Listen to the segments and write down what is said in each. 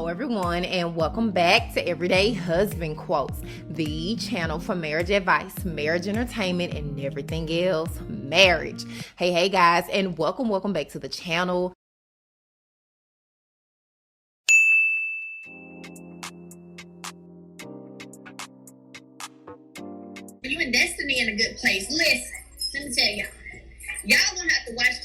Hello everyone, and welcome back to Everyday Husband Quotes, the channel for marriage advice, marriage entertainment, and everything else marriage. Hey guys, and welcome back to the channel. You and Destiny in a good place. Listen, let me tell y'all gonna have to watch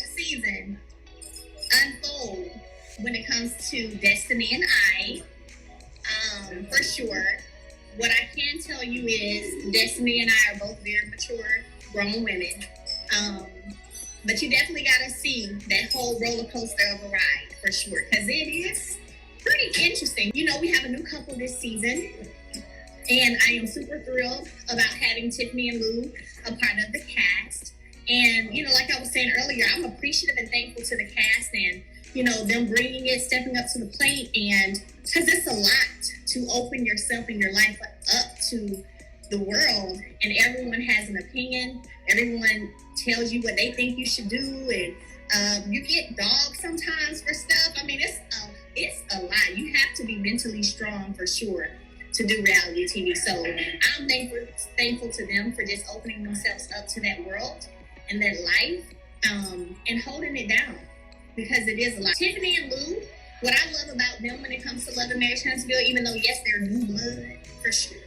the season unfold when it comes to Destiny and I. For sure. What I can tell you is Destiny and I are both very mature, grown women. But you definitely gotta see that whole roller coaster of a ride for sure, because it is pretty interesting. You know, we have a new couple this season. And I am super thrilled about having Tiffany and Lou a part of the cast. And, you know, like I was saying earlier, I'm appreciative and thankful to the cast and, you know, them bringing it, stepping up to the plate. And because it's a lot to open yourself and your life up to the world. And everyone has an opinion. Everyone tells you what they think you should do. And you get dogged sometimes for stuff. I mean, it's a lot. You have to be mentally strong for sure to do reality TV. So I'm thankful to them for just opening themselves up to that world and that life, and holding it down, because it is a lot. Tiffany and Lou, what I love about them when it comes to Love and Marriage Huntsville, even though yes, they're new blood for sure,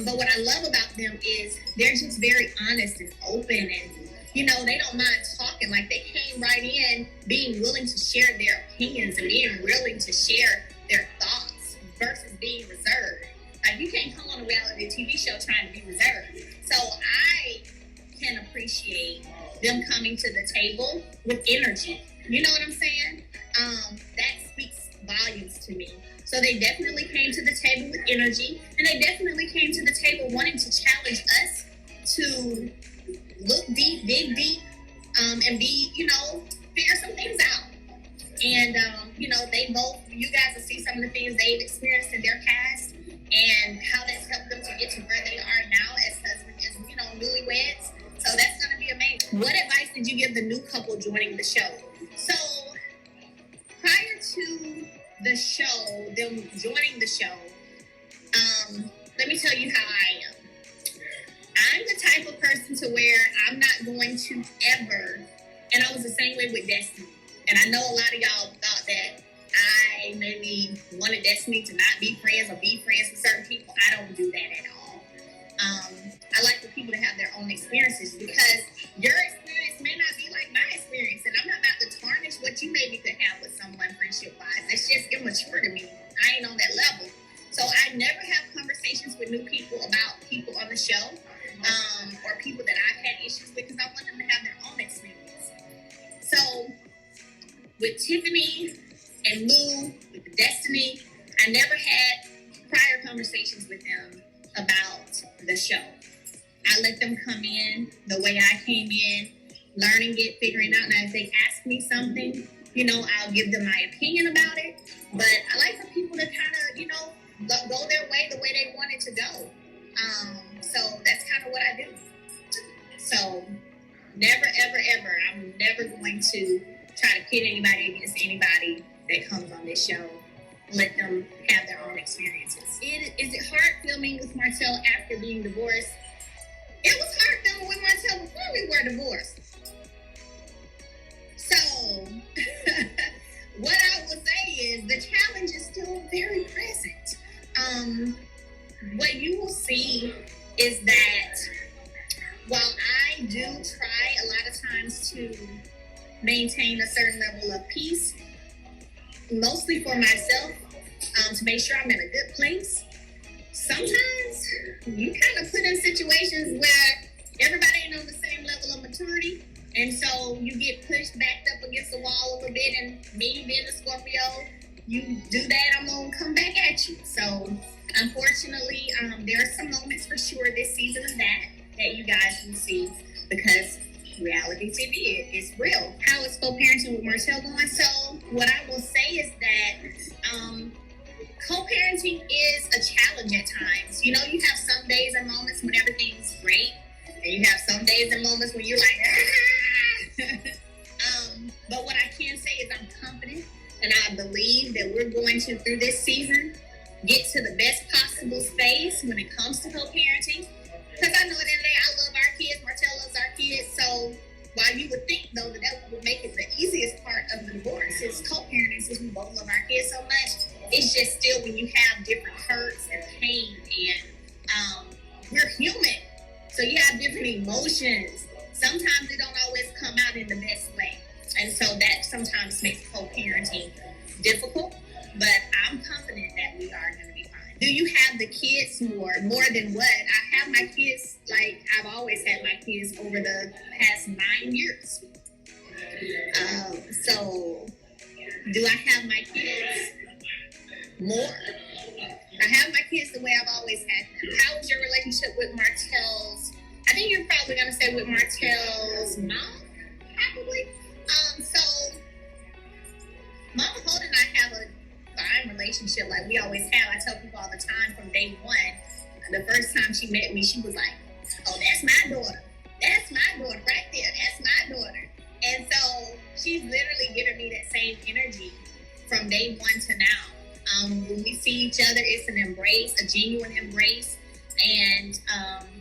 but what I love about them is they're just very honest and open, and you know, they don't mind talking. Like, they came right in being willing to share their opinions and being willing to share their thoughts versus being reserved. Like, you can't come on a reality TV show trying to be reserved. So I can appreciate them coming to the table with energy. You know what I'm saying? That speaks volumes to me. So they definitely came to the table with energy, and they definitely came to the table wanting to challenge us to look deep, dig deep, and be, you know, figure some things out. And, you know, you guys will see some of the things they've experienced in their past and how that's helped them to get to where they are now as husbands, as, you know, newlyweds. So that's going to be amazing. What advice did you give the new couple joining the show? So prior to the show, them joining the show, let me tell you how I am. I'm the type of person to where I'm not going to ever, and I was the same way with Destiny. And I know a lot of y'all thought that I maybe wanted Destiny to not be friends or be friends with certain people. I don't do that at all. I like for people to have their own experiences, because your experience may not be like my experience. And I'm not about to tarnish what you maybe could have with someone friendship-wise. That's just immature to me. I ain't on that level. So I never have conversations with new people about people on the show, or people that I've had issues with, because I want them to have their own experience. So with Tiffany and Lou, with Destiny, I never had prior conversations with them about the show. I let them come in the way I came in, learning it, figuring out. Now, if they ask me something, you know, I'll give them my opinion about it. But I like for people to kind of, you know, go their way the way they want it to go. So that's kind of what I do. So never, ever, ever, I'm never going to try to pit anybody against anybody that comes on this show. Let them have their own experiences. Is it hard filming with Martell after being divorced? It was hard filming with Martell before we were divorced. So what I will say is the challenge is still very present. What you will see is that while I do try a lot of times to maintain a certain level of peace, mostly for myself, to make sure I'm in a good place, sometimes you kind of put in situations where everybody ain't on the same level of maturity, and so you get pushed backed up against the wall a little bit, and me being a Scorpio, you do that, I'm going to come back at you. So unfortunately, there are some moments for sure this season of that you guys will see, because reality TV is real. How is co-parenting with Martell going? So what I will say is that co-parenting is a challenge at times. You know, you have some days and moments when everything's great, and you have some days and moments when you're like, ah! But what I can say is I'm confident And I believe that we're going to, through this season, get to the best possible space when it comes to co-parenting. Because I know at the end of the day, I love our kids. Martell loves our kids. So while you would think, though, that would make it the easiest part of the divorce is co-parenting, since we both love our kids so much, it's just still when you have different hurts and pain, and we're human. So you have different emotions. Sometimes they don't always come out in the best way. And so that sometimes makes co-parenting difficult. But I'm confident that we are going to be fine. Do you have the kids more than what? I have my kids like I've always had my kids over the past 9 years. So do I have my kids more? I have my kids the way I've always had them. How is your relationship with Martell's? I think you're probably going to say with Martell's mom, probably. So Mama Holt and I have a fine relationship like we always have. I tell people all the time from day one, the first time she met me, she was like, oh, that's my daughter. That's my daughter right there. That's my daughter. And so she's literally giving me that same energy from day one to now. When we see each other, it's an embrace, a genuine embrace. And,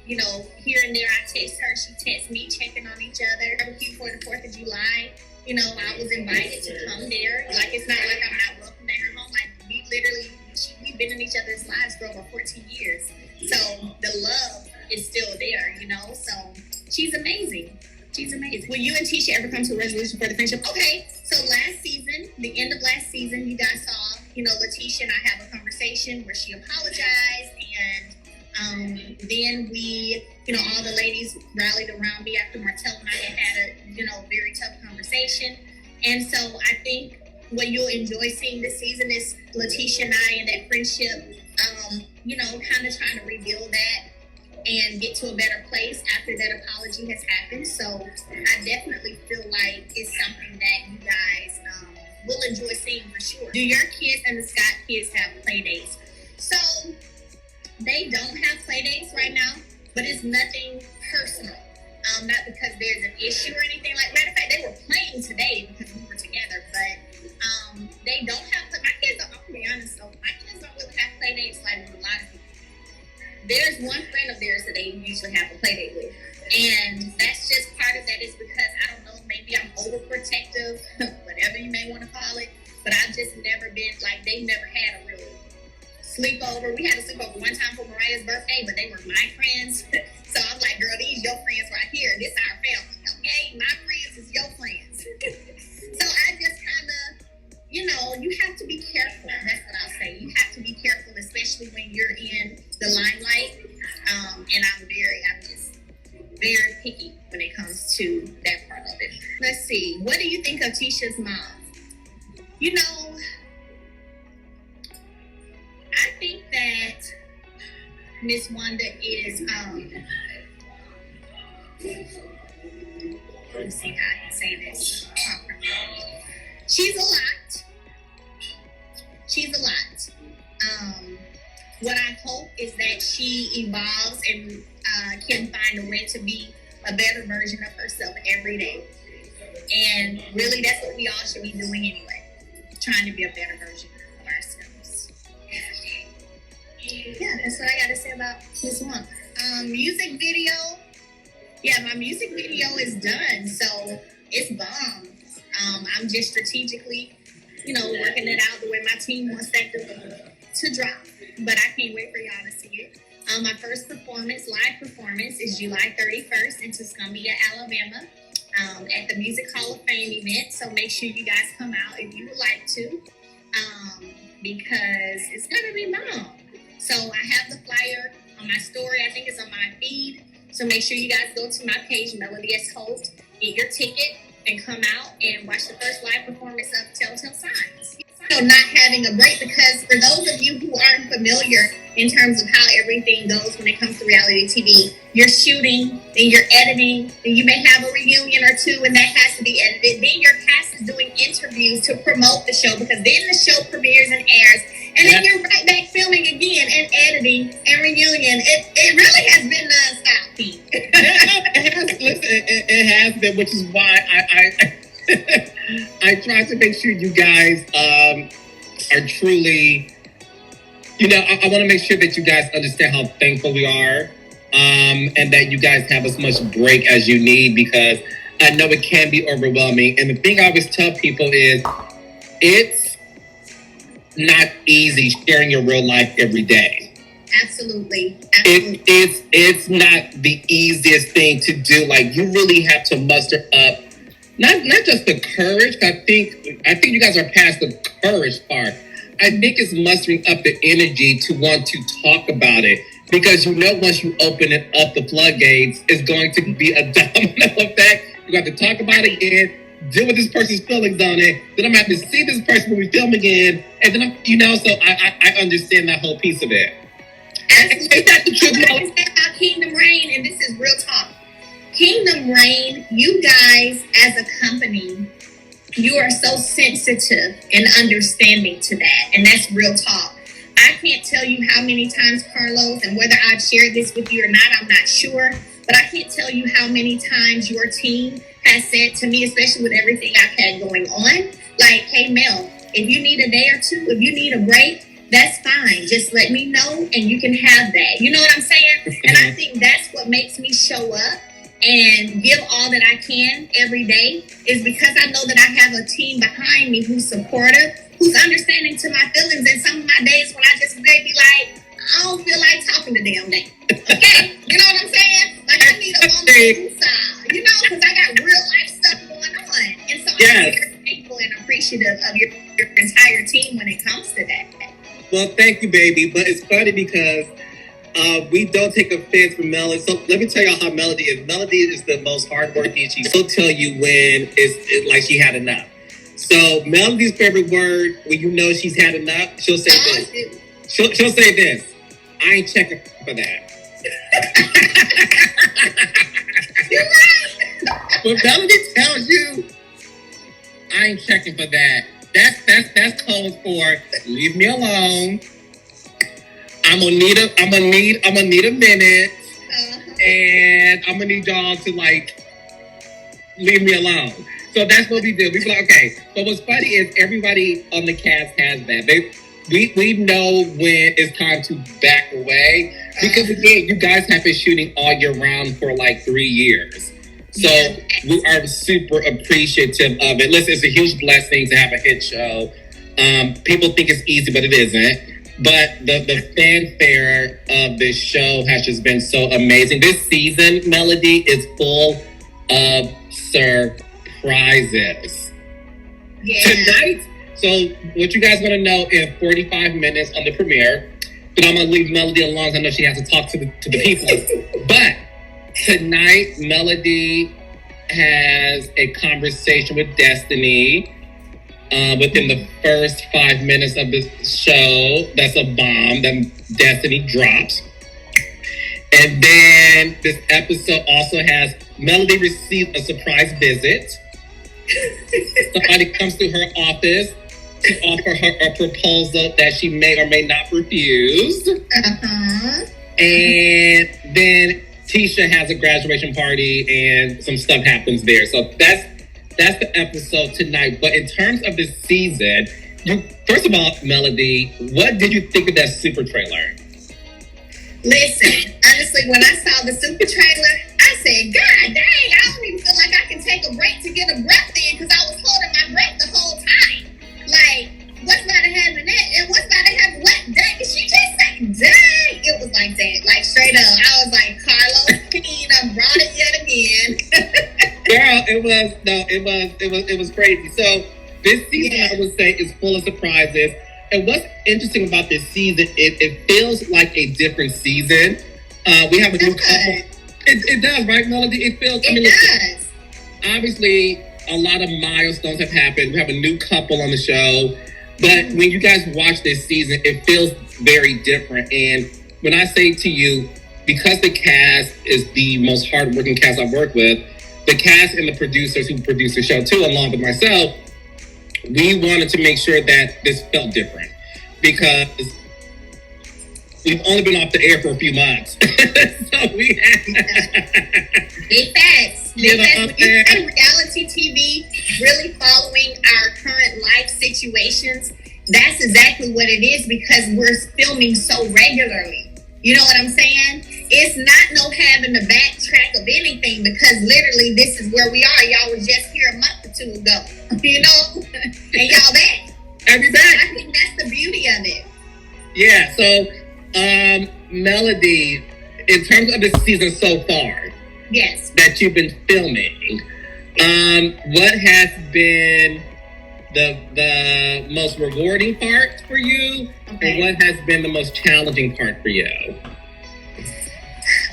you know, here and there I text her, she texts me, checking on each other. Barbecue for the 4th of July. You know, I was invited to come there. Like, it's not like I'm not welcome at her home. Like, we've been in each other's lives for over 14 years. So the love is still there, you know. So she's amazing. She's amazing. Will you and Tisha ever come to a resolution for the friendship? Okay, so last season, the end of last season, you guys saw, you know, Letitia and I have a conversation where she apologized, and then we, you know, all the ladies rallied around me after Martell and I had a, you know, very tough conversation. And so I think what you'll enjoy seeing this season is Letitia and I and that friendship, you know, kind of trying to rebuild that and get to a better place after that apology has happened. So I definitely feel like it's something that you guys will enjoy seeing for sure. Do your kids and the Scott kids have play dates? So they don't have play dates right now, but it's nothing personal. Not because there's an issue or anything like that. Matter of fact, they were playing today because we were together, but they don't have my kids. I'm gonna be honest though, my kids don't really have play dates like with a lot of people. There's one friend of theirs that they usually have a play date with, and that's just part of that is because I don't know, maybe I'm overprotective, whatever you may want to call it, but I've just never been like, they've never had a real sleepover. We had a sleepover one time for Mariah's birthday, but they were my friends. So I'm like, girl, these your friends right here. This our family, okay? My friends is your friends. So I just kind of, you know, you have to be careful. That's what I'll say. You have to be careful, especially when you're in the limelight. And I'm just very picky when it comes to that part of it. Let's see. What do you think of Tisha's mom? You know, I think that Miss Wanda is, let me see how I can say this properly. She's a lot. She's a lot. What I hope is that she evolves and can find a way to be a better version of herself every day. And really, that's what we all should be doing anyway. Trying to be a better version of ourselves every day. Yeah, that's what I got to say about this one. Music video. Yeah, my music video is done, so it's bomb. I'm just strategically, you know, working it out the way my team wants that to drop. But I can't wait for y'all to see it. My first performance, live performance, is July 31st in Tuscumbia, Alabama, at the Music Hall of Fame event. So make sure you guys come out if you would like to, because it's going to be bomb. So I have the flyer on my story. I think it's on my feed. So make sure you guys go to my page, melodyholt, get your ticket, and come out and watch the first live performance of Telltale Signs. So not having a break, because for those of you who aren't familiar in terms of how everything goes when it comes to reality TV, you're shooting, then you're editing, then you may have a reunion or two and that has to be edited. Then your cast is doing interviews to promote the show, because then the show premieres and airs. And then you're right back filming again and editing and reunion. It really has been nonstop, Pete. It has been, which is why I try to make sure you guys are truly, I want to make sure that you guys understand how thankful we are, and that you guys have as much break as you need, because I know it can be overwhelming. And the thing I always tell people is it's not easy sharing your real life every day. Absolutely. It's not the easiest thing to do. Like, you really have to muster up not just the courage. I think you guys are past the courage part. I think it's mustering up the energy to want to talk about it, because once you open it up, the floodgates, is going to be a domino effect. You have to talk about it again, deal with this person's feelings on it. Then I'm going to have to see this person when we film again, and then so I understand that whole piece of it. Absolutely. That's the truth. I want to say about Kingdom Reign, and this is real talk. Kingdom Reign, you guys as a company, you are so sensitive and understanding to that, and that's real talk. I can't tell you how many times, Carlos, and whether I've shared this with you or not, I'm not sure, but I can't tell you how many times your team has said to me, especially with everything I've had going on, like, hey, Mel, if you need a day or two, if you need a break, that's fine. Just let me know and you can have that. You know what I'm saying? And I think that's what makes me show up and give all that I can every day, is because I know that I have a team behind me who's supportive, who's understanding to my feelings. And some of my days when I just may be like, I don't feel like talking the damn day. Okay? You know what I'm saying? Like, I need a moment inside, because I got real life stuff going on. And so I'm very thankful and appreciative of your entire team when it comes to that. Well, thank you, baby. But it's funny because we don't take offense from Melody. So let me tell y'all how Melody is. Melody is the most hardworking. She'll tell you when it's like she had enough. So Melody's favorite word, when she's had enough, she'll say this. She'll say this. I ain't checking for that. You're right. When Melody tells you, I ain't checking for that, that's code for leave me alone. I'm gonna need a minute, and I'm gonna need y'all to leave me alone. So that's what we do. We be like, okay. But what's funny is everybody on the cast has that. We know when it's time to back away, because again, you guys have been shooting all year round for 3 years. So we are super appreciative of it. Listen, it's a huge blessing to have a hit show. People think it's easy, but it isn't. But the fanfare of this show has just been so amazing. This season, Melody, is full of surprises. Yeah. Tonight, so what you guys want to know in 45 minutes on the premiere, but I'm going to leave Melody alone because I know she has to talk to the people. But tonight, Melody has a conversation with Destiny within the first 5 minutes of the show. That's a bomb that Destiny drops. And then this episode also has Melody received a surprise visit. Somebody comes to her office to offer her a proposal that she may or may not refuse. And then Tisha has a graduation party and some stuff happens there. So that's the episode tonight. But in terms of the season, first of all, Melody, what did you think of that super trailer? Listen, honestly, when I saw the super trailer, I said, God dang, I don't even feel like I can take a break to get a breath in, because I was holding my breath the whole time. Like, what's about to happen that? And what's about to happen? What? Dang, did she just say, dang? It was like that. Like, straight up. I was like, Carlos, I brought it yet again. Girl, it was crazy. So this season, I would say, is full of surprises. And what's interesting about this season, it feels like a different season. We have a new couple. It does, right, Melody? It feels. It does. Obviously, a lot of milestones have happened. We have a new couple on the show. But when you guys watch this season, it feels very different. And when I say to you, because the cast is the most hardworking cast I've worked with, the cast and the producers who produce the show too, along with myself, we wanted to make sure that this felt different. Because we've only been off the air for a few months. So we Big facts. Big facts. When you say reality TV, really following our current life situations, that's exactly what it is, because we're filming so regularly. You know what I'm saying? It's not no having to backtrack of anything, because literally this is where we are. Y'all was just here a month or two ago, you know, and y'all back. Everybody. I think that's the beauty of it. Yeah. So, Melody, in terms of the season so far, yes, that you've been filming, what has been the most rewarding part for you, and what has been the most challenging part for you?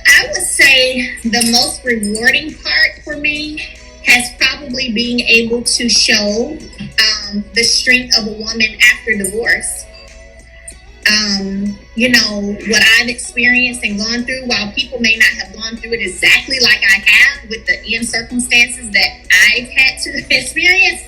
I would say the most rewarding part for me has probably being able to show the strength of a woman after divorce. You know, what I've experienced and gone through, while people may not have gone through it exactly like I have with the end circumstances that I've had to experience,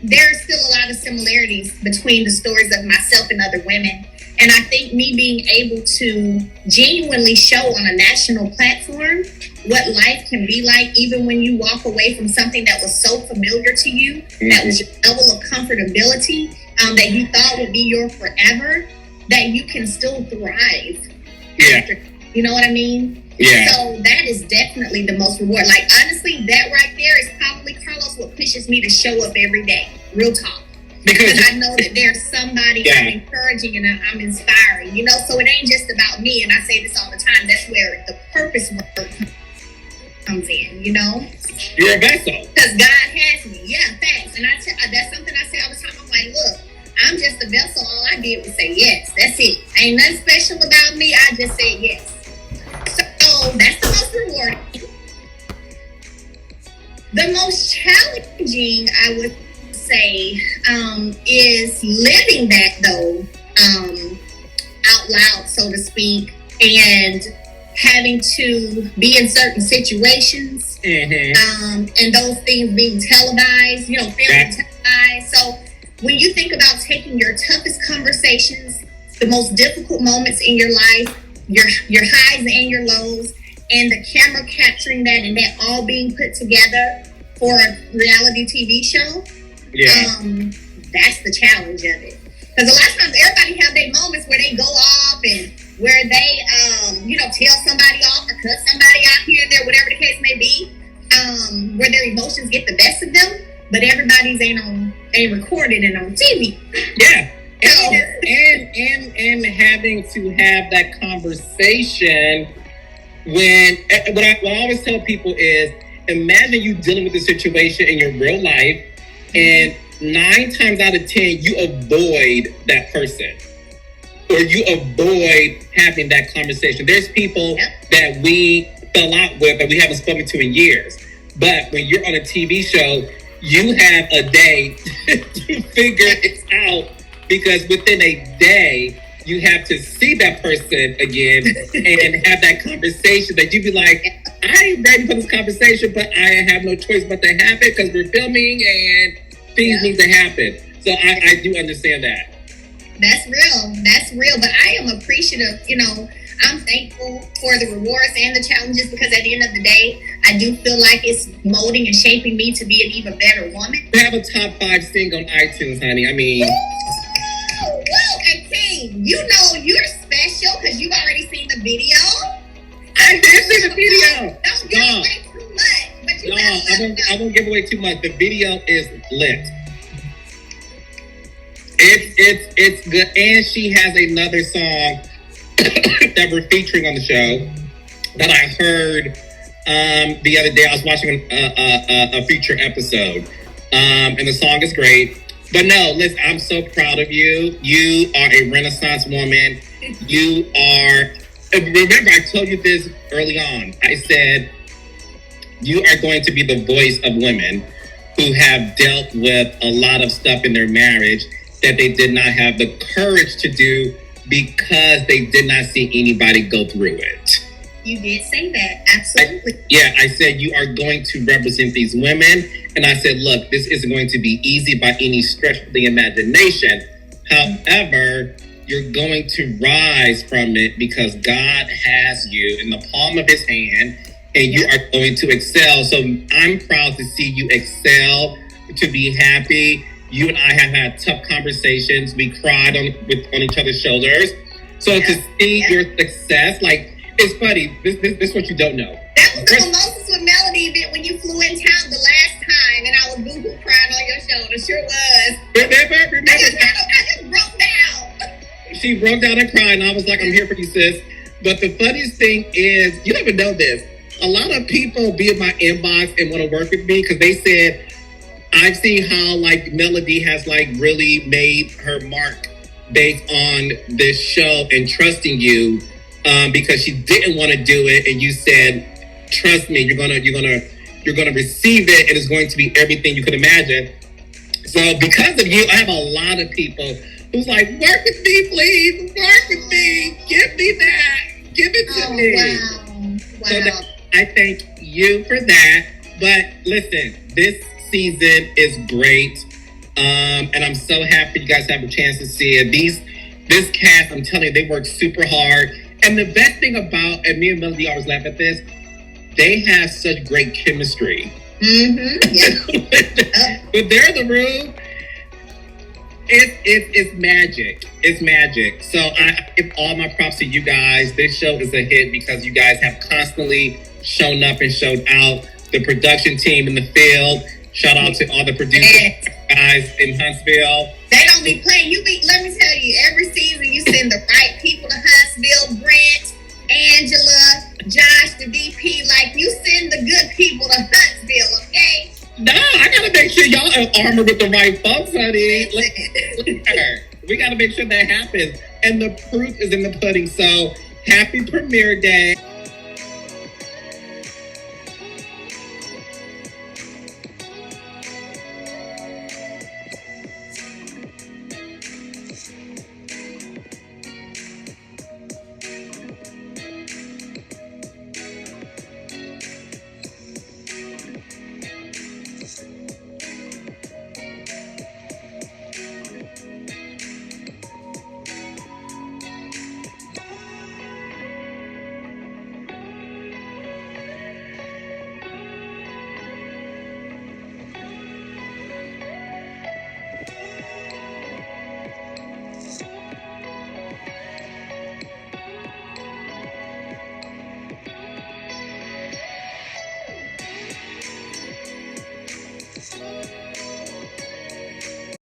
there are still a lot of similarities between the stories of myself and other women. And I think me being able to genuinely show on a national platform what life can be like, even when you walk away from something that was so familiar to you, that was your level of comfortability, that you thought would be your forever, that you can still thrive after. You know what I mean? Yeah. So that is definitely the most reward. Like, honestly, that right there is probably, Carlos, what pushes me to show up every day. Real talk. Because I know that there's somebody I'm encouraging and I'm inspiring, you know? So it ain't just about me. And I say this all the time. That's where the purpose work comes in, you know? You're a vessel. Because God has me. Yeah, facts. And that's something I say all the time. I'm like, look, I'm just a vessel. All I did was say yes. That's it. Ain't nothing special about me. I just said yes. So that's the most rewarding. The most challenging, I would say, is living that, though, out loud, so to speak, and having to be in certain situations, and those things being televised, you know, filmed televised. So when you think about taking your toughest conversations, the most difficult moments in your life, your highs and your lows, and the camera capturing that, and that all being put together for a reality TV show, that's the challenge of it. Because a lot of times everybody have their moments where they go off and where they, you know, tell somebody off or cut somebody out here and there, whatever the case may be, where their emotions get the best of them, but everybody's ain't recorded and on TV. Yeah. And having to have that conversation when, what I always tell people is, imagine you dealing with a situation in your real life, and 9 times out of 10, you avoid that person, or you avoid having that conversation. There's people that we fell out with that we haven't spoken to in years. But when you're on a TV show, you have a day to figure it out, because within a day, you have to see that person again and have that conversation that you be like, I ain't ready for this conversation, but I have no choice but to have it because we're filming and things need to happen. So I do understand that. That's real. That's real. But I am appreciative, you know, I'm thankful for the rewards and the challenges, because at the end of the day, I do feel like it's molding and shaping me to be an even better woman. You have a top 5 single on iTunes, honey. I mean... Woo! And King, you know you're special because you've already seen the video. I did see the video. Don't give away too much. But you I won't give away too much. The video is lit. It's good. And she has another song that we're featuring on the show that I heard the other day. I was watching a feature episode, and the song is great. But no, listen, I'm so proud of you. You are a Renaissance woman. You are, remember, I told you this early on. I said, you are going to be the voice of women who have dealt with a lot of stuff in their marriage that they did not have the courage to do because they did not see anybody go through it. You did say that, absolutely. I said you are going to represent these women, and I said, look, this isn't going to be easy by any stretch of the imagination. However, you're going to rise from it because God has you in the palm of his hand and you are going to excel. So I'm proud to see you excel, to be happy. You and I have had tough conversations. We cried on each other's shoulders. So to see your success, like, it's funny. This is what you don't know. That was the Mimosas with Melody event when you flew in town the last time, and I was boo-hoo crying on your shoulder. Sure was. Remember I just broke down. She broke down and cried, and I was like, I'm here for you, sis. But the funniest thing is, you never know this. A lot of people be in my inbox and want to work with me because they said, I've seen how, like, Melody has, like, really made her mark based on this show and trusting you because she didn't want to do it. And you said, trust me, you're gonna receive it, and it's going to be everything you could imagine. So because of you, I have a lot of people who's like, work with me, please, work with me, give me that, give it to me. Wow. So I thank you for that. But listen, this season is great, and I'm so happy you guys have a chance to see it. This cast, I'm telling you, they work super hard. And the best thing about, and me and Melody always laugh at this, they have such great chemistry. Mm-hmm. Yeah. When they're in the room, it's magic. It's magic. So I give all my props to you guys. This show is a hit because you guys have constantly shown up and showed out. The production team in the field. Shout out to all the producers guys in Huntsville. They don't be playing. Let me tell you, every season you send the right people to Huntsville. Brent, Angela, Josh, the VP. Like, you send the good people to Huntsville, okay? No, I gotta make sure y'all are armored with the right folks, honey. Look at her. We gotta make sure that happens. And the proof is in the pudding. So happy premiere day.